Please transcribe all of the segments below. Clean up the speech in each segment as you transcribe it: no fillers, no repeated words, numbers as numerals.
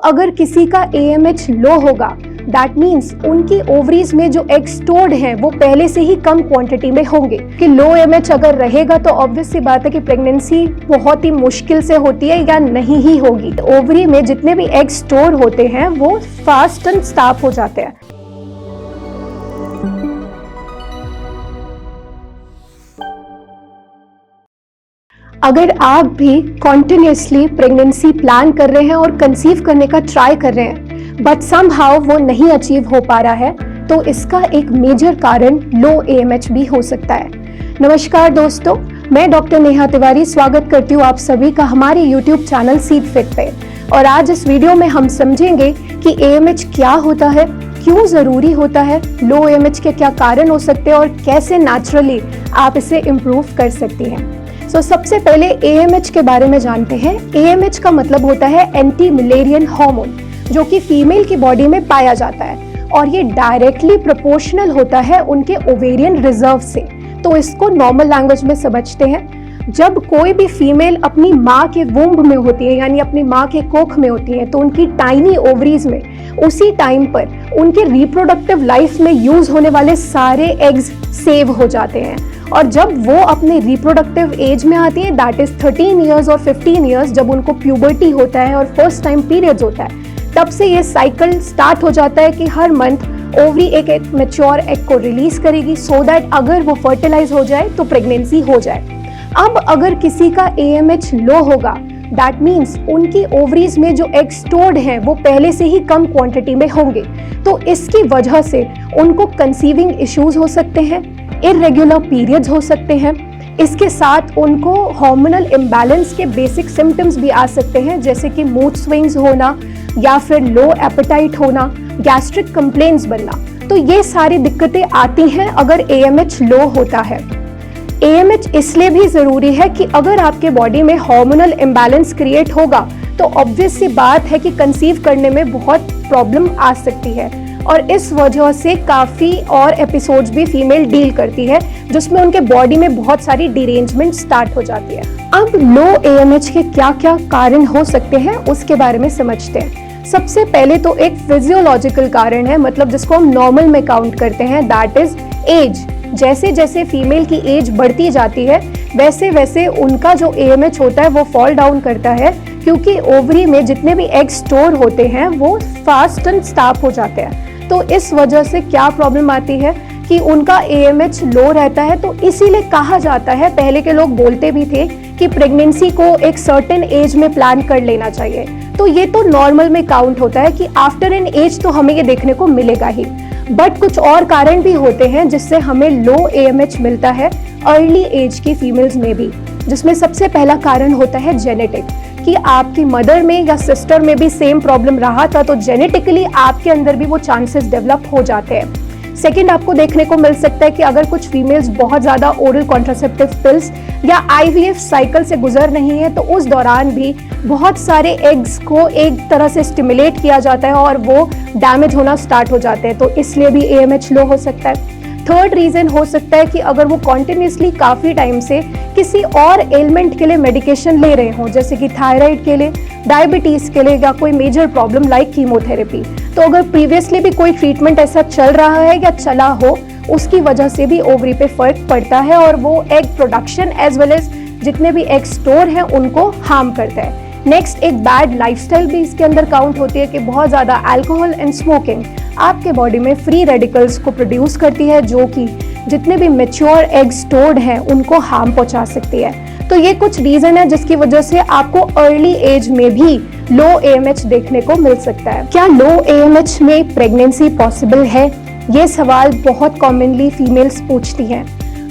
अगर किसी का AMH लो होगा, दैट मीन्स उनकी ओवरीज में जो एग स्टोर्ड हैं वो पहले से ही कम क्वांटिटी में होंगे। कि लो AMH अगर रहेगा तो ऑब्वियस सी बात है कि प्रेगनेंसी बहुत ही मुश्किल से होती है या नहीं ही होगी। ओवरी में जितने भी एग स्टोर होते हैं वो फास्ट एंड स्टाफ हो जाते हैं। अगर आप भी कॉन्टिन्यूसली प्रेगनेंसी प्लान कर रहे हैं और कंसीव करने का ट्राई कर रहे हैं बट समहाउ वो नहीं अचीव हो पा रहा है, तो इसका एक मेजर कारण लो AMH भी हो सकता है। नमस्कार दोस्तों, मैं डॉक्टर नेहा तिवारी स्वागत करती हूँ आप सभी का हमारे YouTube चैनल सीड फिट पे। और आज इस वीडियो में हम समझेंगे कि AMH क्या होता है, क्यों जरूरी होता है, लो AMH के क्या कारण हो सकते हैं और कैसे नेचुरली आप इसे इम्प्रूव कर सकती हैं। सबसे पहले AMH के बारे में जानते हैं। AMH का मतलब होता है एंटी मिलेरियन हार्मोन, जो कि फीमेल की बॉडी में पाया जाता है और ये डायरेक्टली प्रोपोर्शनल होता है उनके ओवेरियन रिजर्व से। तो इसको नॉर्मल लैंग्वेज में समझते हैं। जब कोई भी फीमेल अपनी माँ के वुम्ब में होती है, यानी अपनी माँ के कोख में होती है, तो उनकी टाइनी ओवरीज में उसी टाइम पर उनके रिप्रोडक्टिव लाइफ में यूज होने वाले सारे एग्स सेव हो जाते हैं। और जब वो अपने रिप्रोडक्टिव एज में आती है, दैट इज 13 इयर्स और 15 इयर्स, जब उनको प्यूबर्टी होता है और फर्स्ट टाइम पीरियड्स होता है, तब से ये साइकिल स्टार्ट हो जाता है कि हर मंथ ओवरी एक मैच्योर एग को रिलीज करेगी सो दैट अगर वो फर्टिलाइज हो जाए तो प्रेगनेंसी हो जाए। अब अगर किसी का AMH लो होगा, दैट मीन्स उनकी ओवरीज में जो एग स्टोर्ड हैं वो पहले से ही कम क्वांटिटी में होंगे, तो इसकी वजह से उनको कंसीविंग इश्यूज हो सकते हैं, इर्रेगुलर पीरियड्स हो सकते हैं। इसके साथ उनको हार्मोनल इम्बैलेंस के बेसिक सिम्टम्स भी आ सकते हैं, जैसे कि मूड स्विंग्स होना या फिर लो एपेटाइट होना, गैस्ट्रिक कंप्लेंट्स बनना। तो ये सारी दिक्कतें आती हैं अगर AMH लो होता है। AMH इसलिए भी ज़रूरी है कि अगर आपके बॉडी में हार्मोनल इम्बैलेंस क्रिएट होगा तो ऑब्वियस सी बात है कि कंसीव करने में बहुत प्रॉब्लम आ सकती है। और इस वजह से काफ़ी और एपिसोड्स भी फीमेल डील करती है जिसमें उनके बॉडी में बहुत सारी डिरेंजमेंट स्टार्ट हो जाती है। अब लो AMH के क्या क्या कारण हो सकते हैं उसके बारे में समझते हैं। सबसे पहले तो एक फिजियोलॉजिकल कारण है, मतलब जिसको हम नॉर्मल में काउंट करते हैं, दैट इज एज। जैसे जैसे फीमेल की एज बढ़ती जाती है वैसे वैसे उनका जो AMH होता है वो फॉल डाउन करता है, क्योंकि ओवरी में जितने भी एग स्टोर होते हैं वो फास्ट एंड स्टाफ हो जाते हैं। तो इस वजह से क्या प्रॉब्लम आती है कि उनका AMH लो रहता है। तो इसीलिए कहा जाता है, पहले के लोग बोलते भी थे कि प्रेगनेंसी को एक सर्टेन एज में प्लान कर लेना चाहिए। तो ये तो नॉर्मल में काउंट होता है कि आफ्टर एन एज तो हमें ये देखने को मिलेगा ही, बट कुछ और कारण भी होते हैं जिससे हमें लो AMH मिलता है अर्ली एज की फीमेल्स में भी, जिसमें सबसे पहला कारण होता है जेनेटिक, कि आपकी मदर में या सिस्टर में भी सेम प्रॉब्लम रहा था तो जेनेटिकली आपके अंदर भी वो चांसेस डेवलप हो जाते हैं। सेकंड, आपको देखने को मिल सकता है कि अगर कुछ फीमेल्स बहुत ज़्यादा ओरल कॉन्ट्रासेप्टिव पिल्स या IVF साइकिल से गुजर रही हैं तो उस दौरान भी बहुत सारे एग्स को एक तरह से स्टिमुलेट किया जाता है और वो डैमेज होना स्टार्ट हो जाते हैं, तो इसलिए भी AMH लो हो सकता है। थर्ड रीज़न हो सकता है कि अगर वो कॉन्टिन्यूसली काफ़ी टाइम से किसी और एलिमेंट के लिए मेडिकेशन ले रहे हों, जैसे कि थायराइड के लिए, डायबिटीज़ के लिए या कोई मेजर प्रॉब्लम लाइक कीमोथेरेपी, तो अगर प्रीवियसली भी कोई ट्रीटमेंट ऐसा चल रहा है या चला हो, उसकी वजह से भी ओवरी पे फर्क पड़ता है और वो egg production as well as जितने भी एग स्टोर हैं उनको हार्म करता है। नेक्स्ट, एक बैड लाइफस्टाइल भी इसके अंदर काउंट होती है कि बहुत ज़्यादा अल्कोहल एंड स्मोकिंग आपके बॉडी में फ्री रेडिकल्स को प्रोड्यूस करती है, जो कि जितने भी मैच्योर एग स्टोर्ड हैं उनको हार्म पहुंचा सकती है। तो ये कुछ रीज़न है जिसकी वजह से आपको अर्ली एज में भी लो AMH देखने को मिल सकता है। क्या लो AMH में प्रेगनेंसी पॉसिबल है? ये सवाल बहुत कॉमनली फीमेल्स पूछती हैं।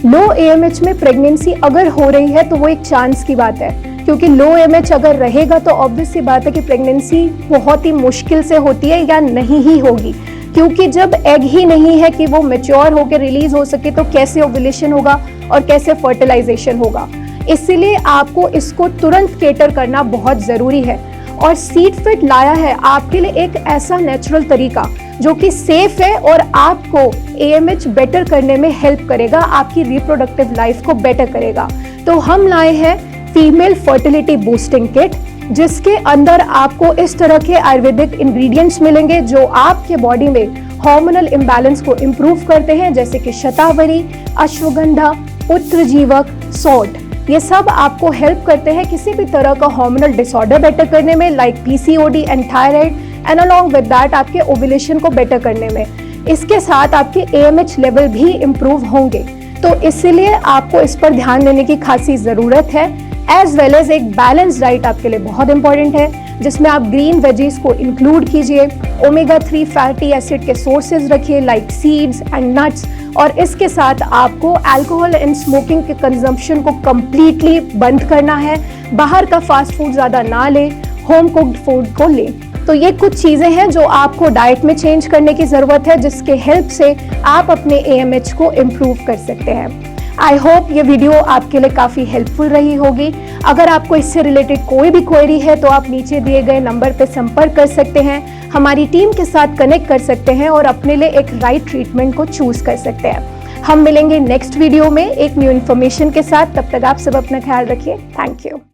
लो AMH में प्रेगनेंसी अगर हो रही है तो वो एक चांस की बात है, क्योंकि लो AMH अगर रहेगा तो ऑब्वियस सी बात है कि प्रेगनेंसी बहुत ही मुश्किल से होती है या नहीं ही होगी, क्योंकि जब एग ही नहीं है कि वो मैच्योर होकर रिलीज हो सके तो कैसे ओव्यूलेशन होगा और कैसे फर्टिलाइजेशन होगा। इसीलिए आपको इसको तुरंत केटर करना बहुत ज़रूरी है और सीड फिट लाया है आपके लिए एक ऐसा नेचुरल तरीका जो कि सेफ है और आपको AMH बेटर करने में हेल्प करेगा, आपकी रिप्रोडक्टिव लाइफ को बेटर करेगा। तो हम लाए हैं फीमेल फर्टिलिटी बूस्टिंग किट। जिसके अंदर आपको इस तरह के आयुर्वेदिक इंग्रेडिएंट्स मिलेंगे जो आपके बॉडी में हार्मोनल इम्बैलेंस को इम्प्रूव करते हैं, जैसे कि शतावरी, अश्वगंधा, पुत्रजीवक, सॉल्ट। ये सब आपको हेल्प करते हैं किसी भी तरह का हार्मोनल डिसऑर्डर बेटर करने में, like PCOD and thyroid, and along with that आपके ओव्यूलेशन को बेटर करने में। इसके साथ आपके AMH लेवल भी इम्प्रूव होंगे, तो इसलिए आपको इस पर ध्यान देने की खासी ज़रूरत है। एज वेल एज एक बैलेंस डाइट आपके लिए बहुत इंपॉर्टेंट है, जिसमें आप ग्रीन वेजीज को इंक्लूड कीजिए, ओमेगा 3 फैटी एसिड के सोर्सेज रखिए लाइक सीड्स एंड नट्स, और इसके साथ आपको अल्कोहल एंड स्मोकिंग के कंजम्पशन को कम्प्लीटली बंद करना है। बाहर का फास्ट फूड ज़्यादा ना लें, होम कुक्ड फूड को लें। तो ये कुछ चीज़ें हैं जो आपको डाइट में चेंज करने की ज़रूरत है, जिसके हेल्प से आप अपने AMH को इम्प्रूव कर सकते हैं। आई होप ये वीडियो आपके लिए काफ़ी हेल्पफुल रही होगी। अगर आपको इससे रिलेटेड कोई भी क्वेरी है तो आप नीचे दिए गए नंबर पर संपर्क कर सकते हैं, हमारी टीम के साथ कनेक्ट कर सकते हैं और अपने लिए एक राइट ट्रीटमेंट को चूज कर सकते हैं। हम मिलेंगे नेक्स्ट वीडियो में एक न्यू इन्फॉर्मेशन के साथ। तब तक आप सब अपना ख्याल रखिए। Thank you.